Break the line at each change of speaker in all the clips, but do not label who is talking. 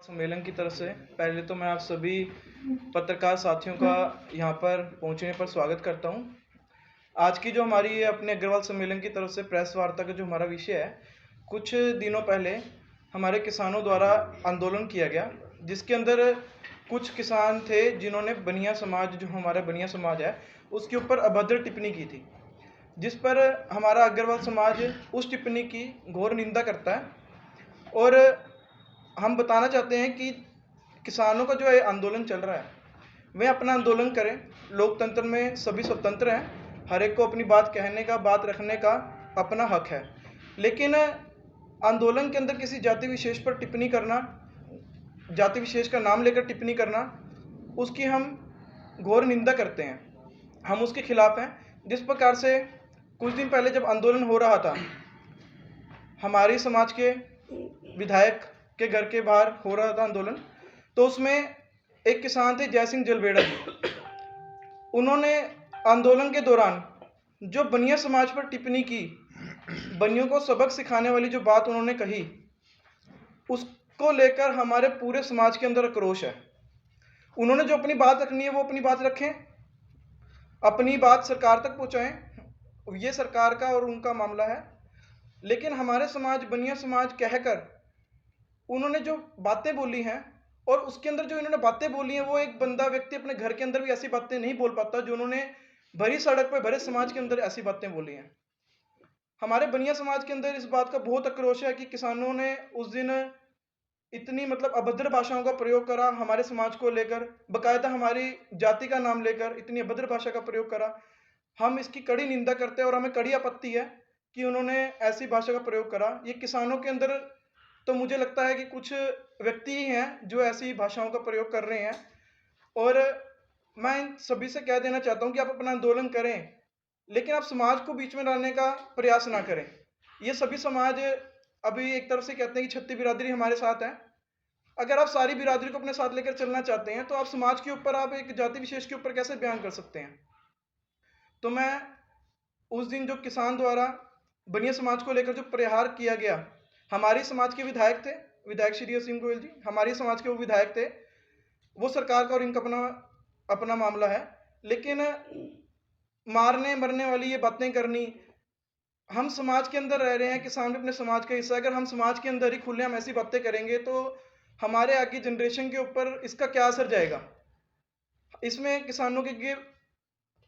सम्मेलन की तरफ से पहले तो मैं आप सभी पत्रकार साथियों का यहाँ पर पहुँचने पर स्वागत करता हूँ। आज की जो हमारी ये अपने अग्रवाल सम्मेलन की तरफ से प्रेस वार्ता का जो हमारा विषय है, कुछ दिनों पहले हमारे किसानों द्वारा आंदोलन किया गया, जिसके अंदर कुछ किसान थे जिन्होंने बनिया समाज, जो हमारा बनिया समाज है, उसके ऊपर अभद्र टिप्पणी की थी, जिस पर हमारा अग्रवाल समाज उस टिप्पणी की घोर निंदा करता है। और हम बताना चाहते हैं कि किसानों का जो ये आंदोलन चल रहा है, वे अपना आंदोलन करें। लोकतंत्र में सभी स्वतंत्र हैं, हर एक को अपनी बात कहने का, बात रखने का अपना हक है। लेकिन आंदोलन के अंदर किसी जाति विशेष पर टिप्पणी करना, जाति विशेष का नाम लेकर टिप्पणी करना, उसकी हम घोर निंदा करते हैं, हम उसके खिलाफ हैं। जिस प्रकार से कुछ दिन पहले जब आंदोलन हो रहा था, हमारी समाज के विधायक के घर के बाहर हो रहा था आंदोलन, तो उसमें एक किसान थे जय सिंह जलवेड़ा जी। उन्होंने आंदोलन के दौरान जो बनिया समाज पर टिप्पणी की, बनियों को सबक सिखाने वाली जो बात उन्होंने कही, उसको लेकर हमारे पूरे समाज के अंदर आक्रोश है। उन्होंने जो अपनी बात रखनी है वो अपनी बात रखें, अपनी बात सरकार तक पहुंचाएं, ये सरकार का और उनका मामला है। लेकिन हमारे समाज, बनिया समाज कहकर उन्होंने जो बातें बोली हैं, और उसके अंदर जो इन्होंने बातें बोली हैं, वो एक बंदा व्यक्ति अपने घर के अंदर भी ऐसी बातें नहीं बोल पाता जो उन्होंने भरी सड़क पर भरे समाज के अंदर ऐसी बातें बोली हैं। हमारे बनिया समाज के अंदर इस बात का बहुत आक्रोश है कि किसानों ने उस दिन इतनी अभद्र भाषाओं का प्रयोग करा हमारे समाज को लेकर, बकायदा हमारी जाति का नाम लेकर इतनी अभद्र भाषा का प्रयोग करा। हम इसकी कड़ी निंदा करते हैं और हमें कड़ी आपत्ति है कि उन्होंने ऐसी भाषा का प्रयोग करा। ये किसानों के अंदर तो मुझे लगता है कि कुछ व्यक्ति ही हैं जो ऐसी भाषाओं का प्रयोग कर रहे हैं। और मैं इन सभी से कह देना चाहता हूं कि आप अपना आंदोलन करें, लेकिन आप समाज को बीच में डालने का प्रयास ना करें। ये सभी समाज अभी एक तरफ से कहते हैं कि छत्ती बिरादरी हमारे साथ है। अगर आप सारी बिरादरी को अपने साथ लेकर चलना चाहते हैं, तो आप समाज के ऊपर, आप एक जाति विशेष के ऊपर कैसे बयान कर सकते हैं? तो मैं उस दिन जो किसान द्वारा बनिया समाज को लेकर जो प्रहार किया गया, हमारी समाज के विधायक थे, विधायक श्री असीम गोयल जी, हमारी समाज के वो विधायक थे। वो सरकार का और इनका अपना मामला है, लेकिन मारने मरने वाली ये बातें करनी, हम समाज के अंदर रह रहे हैं, किसान भी अपने समाज का हिस्सा। अगर हम समाज के अंदर ही खुलेआम ऐसी बातें करेंगे तो हमारे आगे जनरेशन के ऊपर इसका क्या असर जाएगा? इसमें किसानों के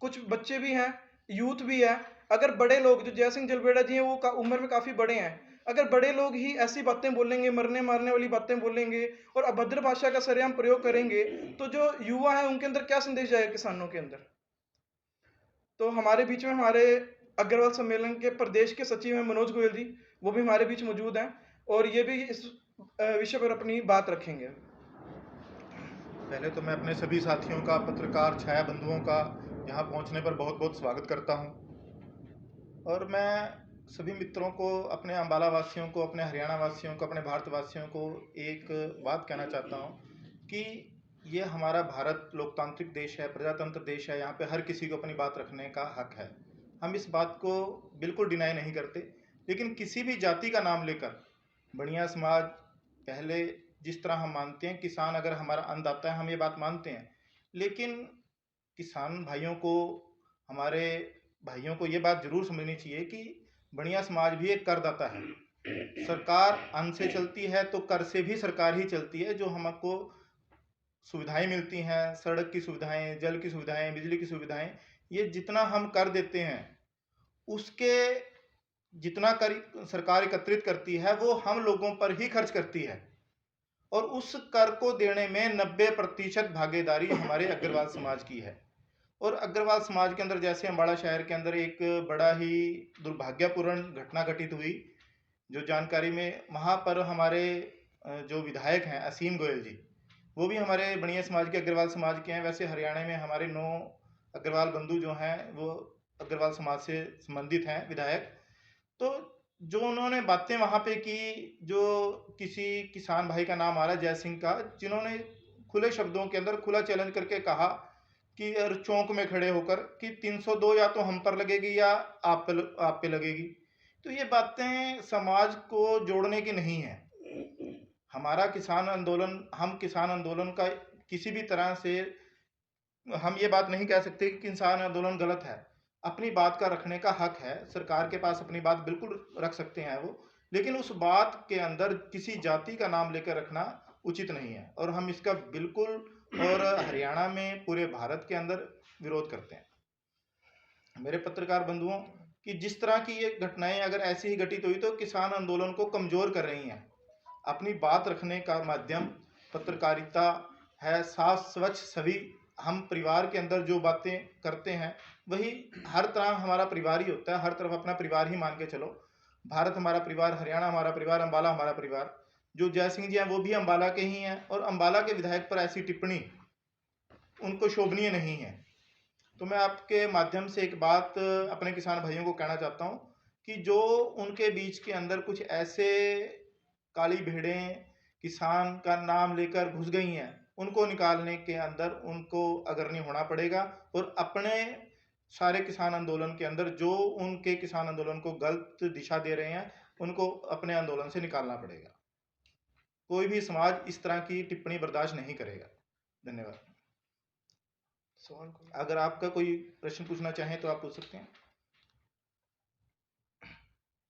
कुछ बच्चे भी हैं, यूथ भी है। अगर बड़े लोग जो जय सिंह जलवेड़ा जी हैं, वो उम्र में काफ़ी बड़े हैं, अगर बड़े लोग ही ऐसी बातें बोलेंगे, मरने मारने वाली बातें बोलेंगे और अभद्र भाषा का सरेआम प्रयोग करेंगे, तो जो युवा हैं उनके अंदर क्या संदेश जाएगा किसानों के अंदर? तो हमारे बीच में हमारे अग्रवाल सम्मेलन के प्रदेश के सचिव हैं मनोज गोयल जी, वो भी हमारे बीच मौजूद हैं और ये भी इस विषय पर अपनी बात रखेंगे।
पहले तो मैं अपने सभी साथियों का, पत्रकार छाया बंधुओं का यहाँ पहुँचने पर बहुत बहुत स्वागत करता हूँ। और मैं सभी मित्रों को, अपने अम्बाला वासियों को, अपने हरियाणा वासियों को, अपने भारतवासियों को एक बात कहना चाहता हूँ कि ये हमारा भारत लोकतांत्रिक देश है, प्रजातंत्र देश है। यहाँ पे हर किसी को अपनी बात रखने का हक है, हम इस बात को बिल्कुल डिनाई नहीं करते। लेकिन किसी भी जाति का नाम लेकर बनिया समाज, पहले जिस तरह हम मानते हैं किसान अगर हमारा अन्नदाता है, हम ये बात मानते हैं, लेकिन किसान भाइयों को, हमारे भाइयों को ये बात जरूर समझनी चाहिए कि बनिया समाज भी एक करदाता है। सरकार अन्न से चलती है तो कर से भी सरकार ही चलती है। जो हमको सुविधाएं मिलती हैं, सड़क की सुविधाएं, जल की सुविधाएं, बिजली की सुविधाएं, ये जितना हम कर देते हैं, उसके जितना कर सरकार एकत्रित करती है वो हम लोगों पर ही खर्च करती है। और उस कर को देने में 90% भागीदारी हमारे अग्रवाल समाज की है। और अग्रवाल समाज के अंदर जैसे अम्बाड़ा शहर के अंदर एक बड़ा ही दुर्भाग्यपूर्ण घटना घटित हुई, जो जानकारी में वहाँ पर हमारे जो विधायक हैं असीम गोयल जी, वो भी हमारे बनिया समाज के, अग्रवाल समाज के हैं। वैसे हरियाणा में हमारे 9 अग्रवाल बंधु जो हैं वो अग्रवाल समाज से संबंधित हैं विधायक। तो जो उन्होंने बातें वहाँ पे की, जो किसी किसान भाई का नाम आ रहा है जय सिंह का, जिन्होंने खुले शब्दों के अंदर खुला चैलेंज करके कहा कि यार चौक में खड़े होकर कि 302 या तो हम पर लगेगी या आप पे लगेगी। तो ये बातें समाज को जोड़ने की नहीं है। हमारा किसान आंदोलन, हम किसान आंदोलन का किसी भी तरह से हम ये बात नहीं कह सकते कि किसान आंदोलन गलत है। अपनी बात का रखने का हक है, सरकार के पास अपनी बात बिल्कुल रख सकते हैं वो, लेकिन उस बात के अंदर किसी जाति का नाम लेकर रखना उचित नहीं है, और हम इसका बिल्कुल और हरियाणा में पूरे भारत के अंदर विरोध करते हैं। मेरे पत्रकार बंधुओं कि जिस तरह की ये घटनाएं अगर ऐसी ही घटित हुई तो किसान आंदोलन को कमजोर कर रही हैं। अपनी बात रखने का माध्यम पत्रकारिता है, साफ स्वच्छ सभी हम परिवार के अंदर जो बातें करते हैं वही हर तरह हमारा परिवार ही होता है, हर तरफ अपना परिवार ही मान के चलो। भारत हमारा परिवार, हरियाणा हमारा परिवार, अम्बाला हमारा परिवार। जो जय सिंह जी हैं वो भी अम्बाला के ही हैं, और अम्बाला के विधायक पर ऐसी टिप्पणी उनको शोभनीय नहीं है। तो मैं आपके माध्यम से एक बात अपने किसान भाइयों को कहना चाहता हूँ कि जो उनके बीच के अंदर कुछ ऐसे काली भेड़ें किसान का नाम लेकर घुस गई हैं, उनको निकालने के अंदर उनको अग्रणी होना पड़ेगा, और अपने सारे किसान आंदोलन के अंदर जो उनके किसान आंदोलन को गलत दिशा दे रहे हैं उनको अपने आंदोलन से निकालना पड़ेगा। कोई भी समाज इस तरह की टिप्पणी बर्दाश्त नहीं करेगा। धन्यवाद।
सवाल
अगर आपका कोई प्रश्न पूछना चाहें तो आप पूछ सकते हैं।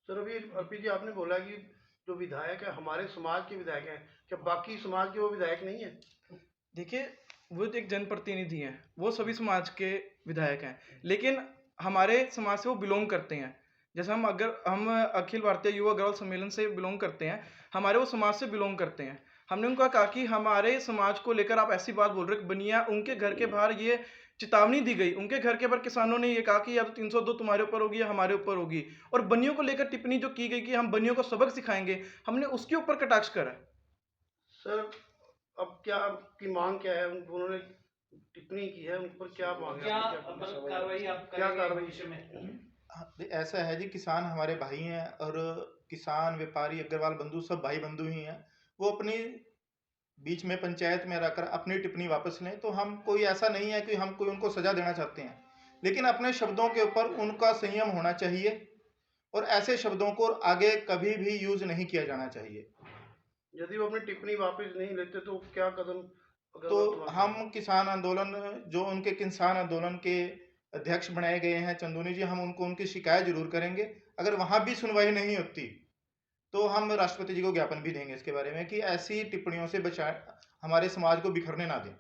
सर, अभी अर्पित जी आपने बोला कि जो विधायक है हमारे समाज के विधायक हैं, क्या बाकी समाज के वो विधायक नहीं है?
देखिए, वो एक जनप्रतिनिधि हैं, वो सभी समाज के विधायक हैं, लेकिन हमारे समाज से वो बिलोंग करते हैं। जैसे हम अखिल भारतीय युवा अग्रवाल सम्मेलन से बिलोंग करते हैं, हमारे वो समाज से बिलोंग करते हैं। हमने उनका कहा कि हमारे समाज को लेकर आप ऐसी बात बोल रहे हो। बनिया उनके घर के बाहर ये चेतावनी दी गई, उनके घर के बाहर किसानों ने ये कहा कि या तो 302 तुम्हारे ऊपर होगी या हमारे ऊपर होगी। और बनियों को लेकर टिप्पणी जो की गई कि हम बनियों को सबक सिखाएंगे, हमने उसके ऊपर कटाक्ष करा।
सर, अब क्या आपकी मांग क्या है? उन्होंने टिप्पणी की है, उन पर क्या मांग है?
क्या
आपकी?
कार्रवाई आप
क्या
करेंगे
कार्रवाई?
भविष्य में?
ऐसा है जी, किसान हमारे भाई हैं, और किसान व्यापारी अग्रवाल बंधु सब भाई बंधु ही हैं। वो अपनी बीच में पंचायत में रखकर अपनी टिप्पणी वापस लें, तो हम कोई ऐसा नहीं है कि हम कोई उनको सजा देना चाहते हैं, लेकिन अपने शब्दों के ऊपर उनका संयम होना चाहिए, और ऐसे शब्दों को आगे कभी भी यूज नहीं किया जाना चाहिए।
यदि वो अपनी टिप्पणी वापस नहीं लेते तो क्या कदम?
तो हम किसान आंदोलन, जो उनके किसान आंदोलन के अध्यक्ष बनाए गए हैं चंदूनी जी, हम उनको उनकी शिकायत जरूर करेंगे। अगर वहां भी सुनवाई नहीं होती तो हम राष्ट्रपति जी को ज्ञापन भी देंगे इसके बारे में कि ऐसी टिप्पणियों से बचा हमारे समाज को बिखरने ना दें।